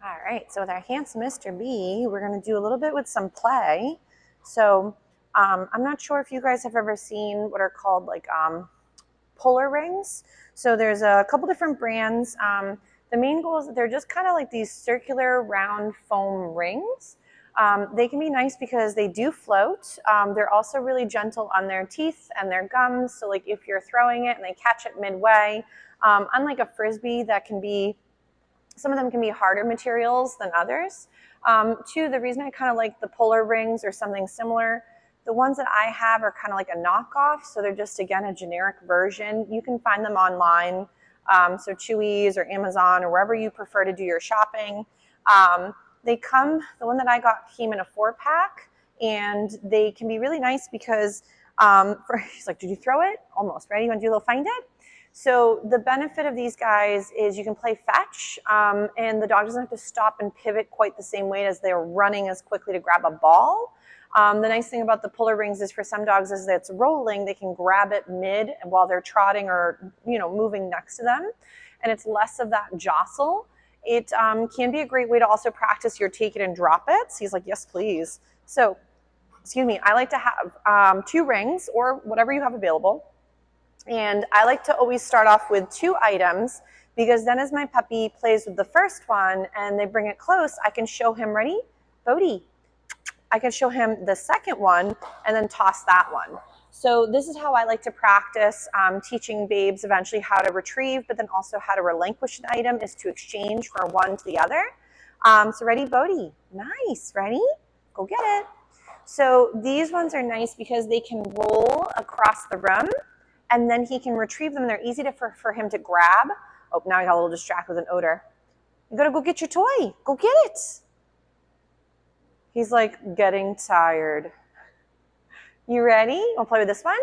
All right, so with our handsome Mr. B, we're going to do a little bit with some play. So I'm not sure if you guys have ever seen what are called like puller rings. So there's a couple different brands. The main goal is that they're just kind of like these circular round foam rings. They can be nice because they do float. They're also really gentle on their teeth and their gums. So like if you're throwing it and they catch it midway, unlike a Frisbee that can be, some of them can be harder materials than others. Two, the reason I kind of like the puller rings or something similar, the ones that I have are kind of like a knockoff, so they're just, again, a generic version. You can find them online, so Chewy's or Amazon or wherever you prefer to do your shopping. They come, the one that I got came in a 4-pack, and they can be really nice because, he's like, did you throw it? Almost. Ready? You want to do a little find it? So the benefit of these guys is you can play fetch, and the dog doesn't have to stop and pivot quite the same way as they're running as quickly to grab a ball. The nice thing about the puller rings is for some dogs is that it's rolling, they can grab it mid while they're trotting or moving next to them, and it's less of that jostle. It can be a great way to also practice your take it and drop it. He's like, yes, please. So, excuse me, I like to have 2 rings or whatever you have available. And I like to always start off with 2 items because then as my puppy plays with the first one and they bring it close, I can show him, ready, Bodie? I can show him the second one and then toss that one. So this is how I like to practice teaching babes eventually how to retrieve, but then also how to relinquish an item is to exchange from one to the other. So ready, Bodie? Nice, ready? Go get it. So these ones are nice because they can roll across the room, and then he can retrieve them. They're easy for him to grab. Oh, now I got a little distracted with an odor. You gotta go get your toy. Go get it. He's like getting tired. You ready? I'll play with this one.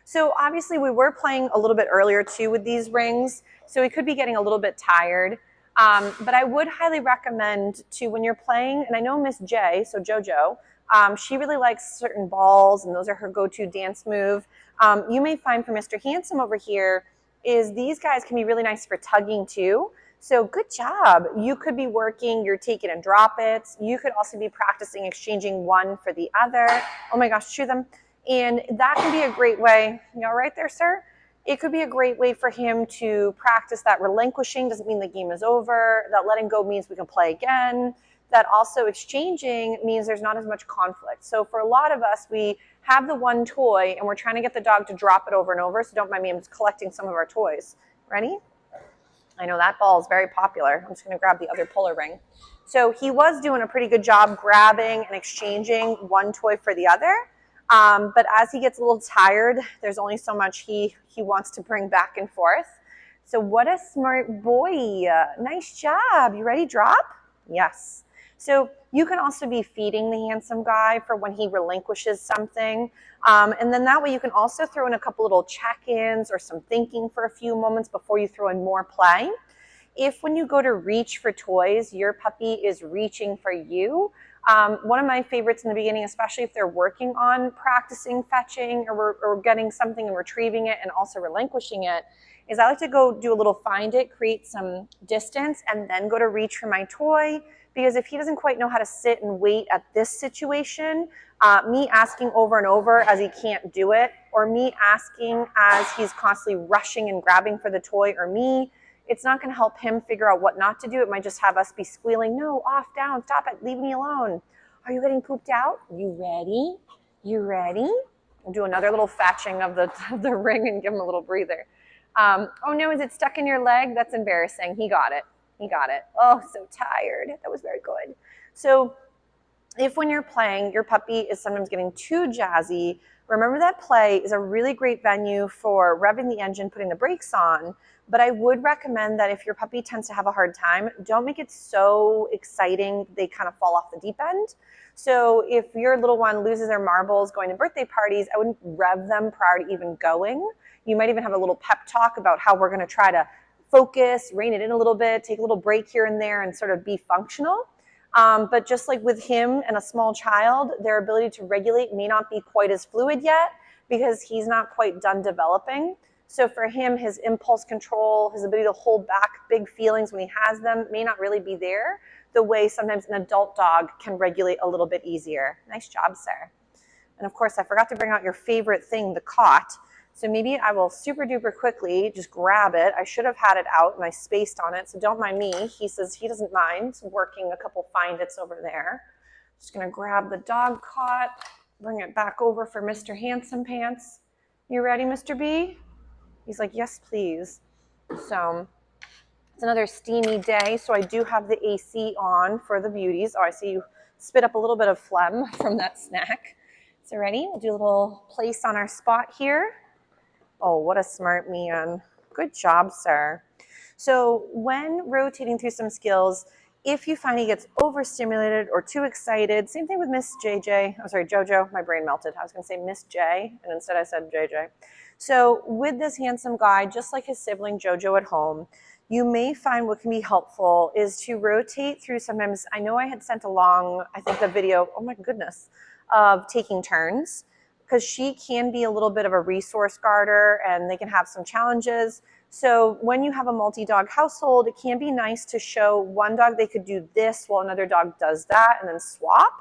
So obviously we were playing a little bit earlier too with these rings, so he could be getting a little bit tired. But I would highly recommend to, when you're playing, and I know Miss J, so JoJo, she really likes certain balls, and those are her go-to dance move. You may find for Mr. Handsome over here is these guys can be really nice for tugging too. So good job. You could be working your take it and drop it. You could also be practicing exchanging one for the other. Oh my gosh, chew them. And that can be a great way, right there, sir? It could be a great way for him to practice that relinquishing. Doesn't mean the game is over. That letting go means we can play again. That also exchanging means there's not as much conflict. So for a lot of us, we have the one toy and we're trying to get the dog to drop it over and over. So don't mind me, I'm just collecting some of our toys. Ready? I know that ball is very popular. I'm just going to grab the other puller ring. So he was doing a pretty good job grabbing and exchanging one toy for the other. But as he gets a little tired, there's only so much he wants to bring back and forth. So what a smart boy. Nice job. You ready, drop? Yes. So you can also be feeding the handsome guy for when he relinquishes something. And then that way you can also throw in a couple little check-ins or some thinking for a few moments before you throw in more play. If when you go to reach for toys, your puppy is reaching for you, one of my favorites in the beginning, especially if they're working on practicing fetching or getting something and retrieving it and also relinquishing it, is I like to go do a little find it, create some distance, and then go to reach for my toy. Because if he doesn't quite know how to sit and wait at this situation, me asking over and over as he can't do it, or me asking as he's constantly rushing and grabbing for the toy, or me, it's not going to help him figure out what not to do. It might just have us be squealing, no, off, down, stop it, leave me alone. Are you getting pooped out? You ready? You ready? We'll do another little fetching of the ring and give him a little breather. Oh no, is it stuck in your leg? That's embarrassing. He got it. He got it. Oh, so tired. That was very good. So if when you're playing, your puppy is sometimes getting too jazzy, remember that play is a really great venue for revving the engine, putting the brakes on. But I would recommend that if your puppy tends to have a hard time, don't make it so exciting they kind of fall off the deep end. So if your little one loses their marbles going to birthday parties, I wouldn't rev them prior to even going. You might even have a little pep talk about how we're going to try to focus, rein it in a little bit, take a little break here and there and sort of be functional. But just like with him and a small child, their ability to regulate may not be quite as fluid yet because he's not quite done developing. So for him, his impulse control, his ability to hold back big feelings when he has them may not really be there the way sometimes an adult dog can regulate a little bit easier. Nice job, sir. And of course, I forgot to bring out your favorite thing, the cot. So maybe I will super duper quickly just grab it. I should have had it out and I spaced on it, so don't mind me. He says he doesn't mind working a couple find its over there. Just gonna grab the dog cot, bring it back over for Mr. Handsome Pants. You ready, Mr. B? He's like, yes, please. So it's another steamy day, so I do have the AC on for the beauties. Oh, I see you spit up a little bit of phlegm from that snack. So ready? We'll do a little place on our spot here. Oh, what a smart man. Good job, sir. So when rotating through some skills, if you find he gets overstimulated or too excited, same thing with Miss JJ. I'm sorry, JoJo, my brain melted. I was going to say Miss J, and instead I said JJ. So with this handsome guy, just like his sibling JoJo at home, you may find what can be helpful is to rotate through sometimes. I know I had sent along, I think the video, oh my goodness, of taking turns, because she can be a little bit of a resource guarder and they can have some challenges. So when you have a multi-dog household, it can be nice to show one dog they could do this while another dog does that and then swap.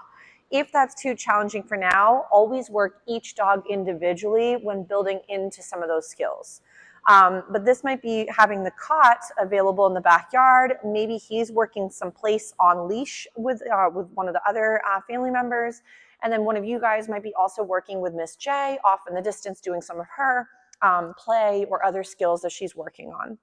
If that's too challenging for now, always work each dog individually when building into some of those skills. But this might be having the cot available in the backyard. Maybe he's working someplace on leash with one of the other family members. And then one of you guys might be also working with Miss J off in the distance doing some of her play or other skills that she's working on.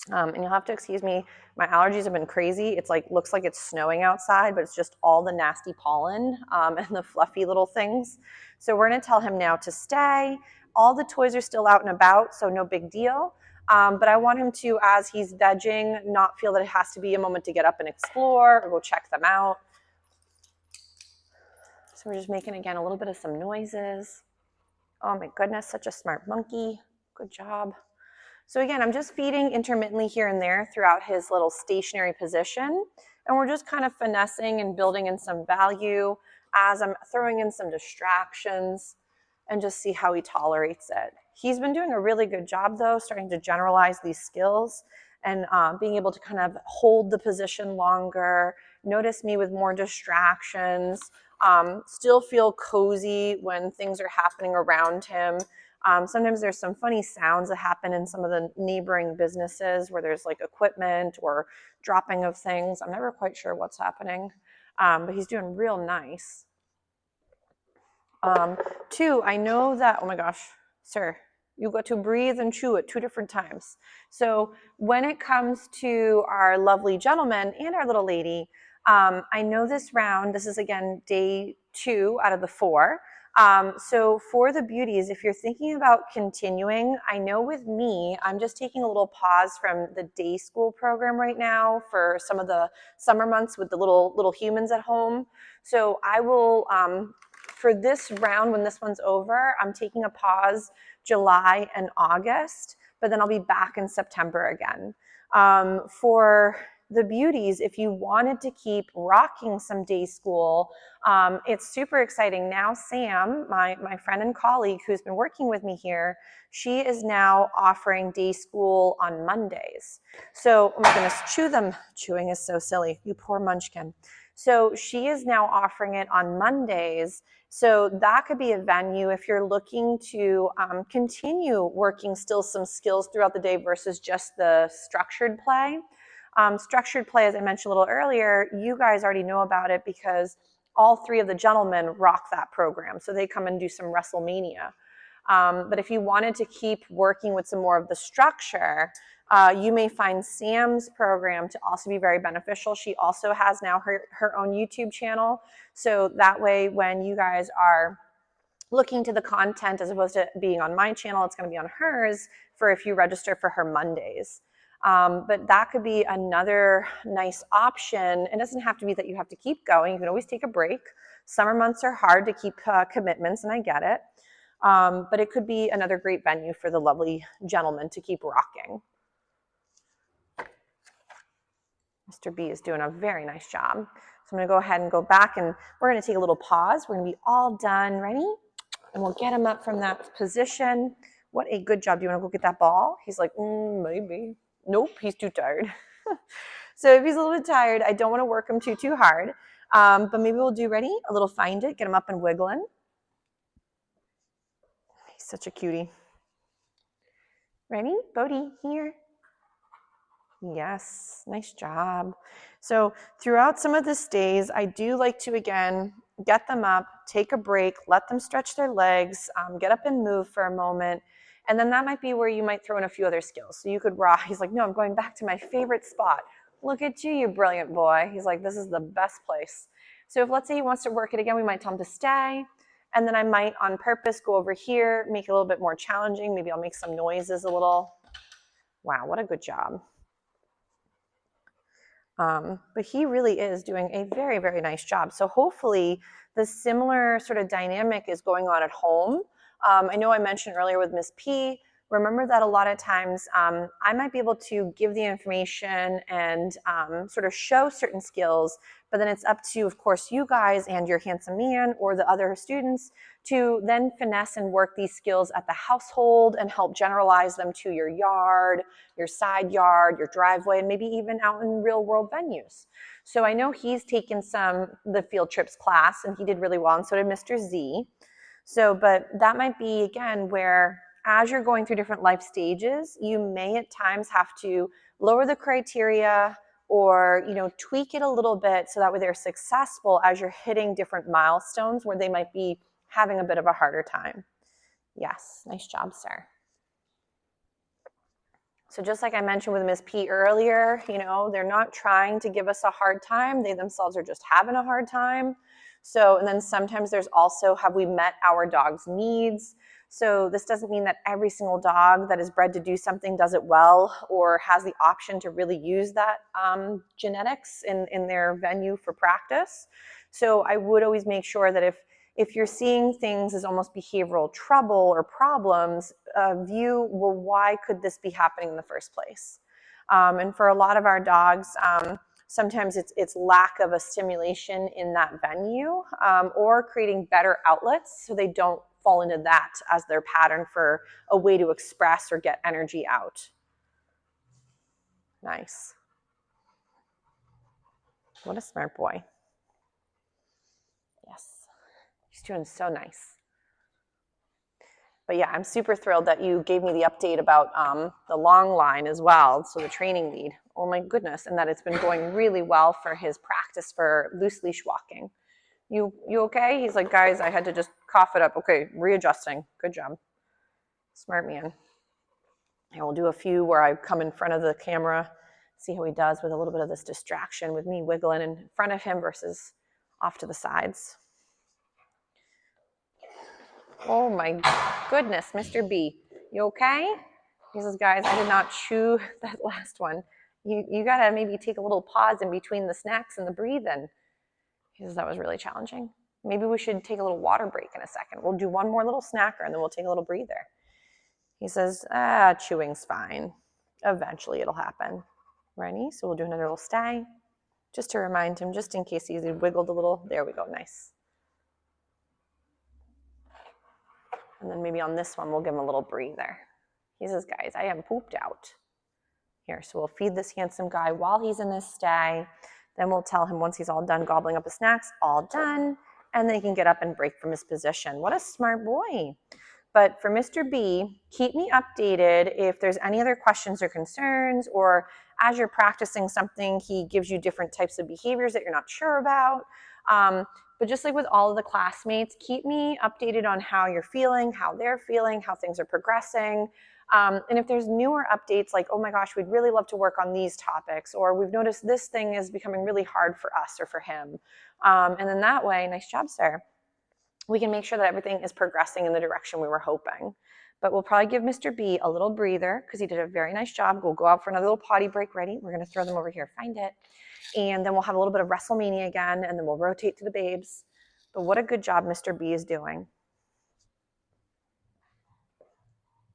And you'll have to excuse me, my allergies have been crazy. It's like, looks like it's snowing outside, but it's just all the nasty pollen and the fluffy little things. So we're gonna tell him now to stay. All the toys are still out and about, so no big deal. But I want him to, as he's vegging, not feel that it has to be a moment to get up and explore or go check them out. So we're just making, again, a little bit of some noises. Oh my goodness, such a smart monkey. Good job. So again, I'm just feeding intermittently here and there throughout his little stationary position. And we're just kind of finessing and building in some value as I'm throwing in some distractions and just see how he tolerates it. He's been doing a really good job though, starting to generalize these skills and being able to kind of hold the position longer, notice me with more distractions, still feel cozy when things are happening around him. Sometimes there's some funny sounds that happen in some of the neighboring businesses where there's like equipment or dropping of things. I'm never quite sure what's happening, but he's doing real nice. Two, I know that, oh my gosh, sir, you got to breathe and chew at 2 different times. So when it comes to our lovely gentleman and our little lady, I know this round, this is again day 2 out of the 4. So for the beauties, if you're thinking about continuing, I know with me, I'm just taking a little pause from the day school program right now for some of the summer months with the little humans at home. So I will, for this round, when this one's over, I'm taking a pause July and August, but then I'll be back in September again. For the beauties, if you wanted to keep rocking some day school, it's super exciting. Now Sam, my friend and colleague who's been working with me here, she is now offering day school on Mondays. So, oh my goodness, chew them. Chewing is so silly. You poor munchkin. So she is now offering it on Mondays. So that could be a venue if you're looking to continue working still some skills throughout the day versus just the structured play. Structured play, as I mentioned a little earlier, you guys already know about it because all 3 of the gentlemen rock that program. So they come and do some WrestleMania. But if you wanted to keep working with some more of the structure, you may find Sam's program to also be very beneficial. She also has now her own YouTube channel. So that way, when you guys are looking to the content as opposed to being on my channel, it's going to be on hers for if you register for her Mondays. But that could be another nice option. It doesn't have to be that you have to keep going. You can always take a break. Summer months are hard to keep commitments, and I get it. But it could be another great venue for the lovely gentleman to keep rocking. Mr. B is doing a very nice job. So I'm going to go ahead and go back, and we're going to take a little pause. We're going to be all done. Ready? And we'll get him up from that position. What a good job. Do you want to go get that ball? He's like, maybe. Nope, he's too tired. So if he's a little bit tired, I don't want to work him too hard. But maybe we'll do, ready? A little find it, get him up and wiggling. He's such a cutie. Ready? Bodie, here. Yes, nice job. So throughout some of the days, I do like to, again, get them up, take a break, let them stretch their legs, get up and move for a moment. And then that might be where you might throw in a few other skills. So you could he's like, no, I'm going back to my favorite spot. Look at you, you brilliant boy. He's like, this is the best place. So if, let's say he wants to work it again, we might tell him to stay. And then I might, on purpose, go over here, make it a little bit more challenging. Maybe I'll make some noises a little. Wow, what a good job. But he really is doing a very, very nice job. So hopefully the similar sort of dynamic is going on at home. I know I mentioned earlier with Miss P, remember that a lot of times I might be able to give the information and sort of show certain skills, but then it's up to, of course, you guys and your handsome man or the other students to then finesse and work these skills at the household and help generalize them to your yard, your side yard, your driveway, and maybe even out in real world venues. So I know he's taken the field trips class and he did really well, and so did Mr. Z. So, but that might be, again, where as you're going through different life stages, you may at times have to lower the criteria or, tweak it a little bit so that way they're successful as you're hitting different milestones where they might be having a bit of a harder time. Yes, nice job, sir. So just like I mentioned with Ms. P earlier, they're not trying to give us a hard time. They themselves are just having a hard time. So, and then sometimes there's also, have we met our dog's needs? So this doesn't mean that every single dog that is bred to do something does it well or has the option to really use that genetics in their venue for practice. So I would always make sure that if you're seeing things as almost behavioral trouble or problems, view, well, why could this be happening in the first place? And for a lot of our dogs, sometimes it's lack of a stimulation in that venue or creating better outlets so they don't fall into that as their pattern for a way to express or get energy out. Nice. What a smart boy. Yes, he's doing so nice. But yeah, I'm super thrilled that you gave me the update about the long line as well, so the training lead. Oh my goodness, and that it's been going really well for his practice for loose leash walking. You okay? He's like, guys, I had to just cough it up. Okay, readjusting. Good job. Smart man. And we'll do a few where I come in front of the camera, see how he does with a little bit of this distraction with me wiggling in front of him versus off to the sides. Oh my goodness, Mr. B. You okay? He says, guys, I did not chew that last one. You got to maybe take a little pause in between the snacks and the breathing. He says, that was really challenging. Maybe we should take a little water break in a second. We'll do one more little snacker and then we'll take a little breather. He says, chewing's fine. Eventually it'll happen. Ready? So we'll do another little stay just to remind him, just in case he wiggled a little. There we go, nice. And then maybe on this one, we'll give him a little breather. He says, guys, I am pooped out. Here, so we'll feed this handsome guy while he's in this stay. Then we'll tell him once he's all done gobbling up his snacks, all done, and then he can get up and break from his position. What a smart boy. But for Mr. B, keep me updated if there's any other questions or concerns, or as you're practicing something, he gives you different types of behaviors that you're not sure about. But just like with all of the classmates, keep me updated on how you're feeling, how they're feeling, how things are progressing. And if there's newer updates like, oh my gosh, we'd really love to work on these topics, or we've noticed this thing is becoming really hard for us or for him. And then that way, nice job, sir, we can make sure that everything is progressing in the direction we were hoping. But we'll probably give Mr. B a little breather because he did a very nice job. We'll go out for another little potty break. Ready? We're going to throw them over here. Find it. And then we'll have a little bit of WrestleMania again, and then we'll rotate to the babes. But what a good job Mr. B is doing.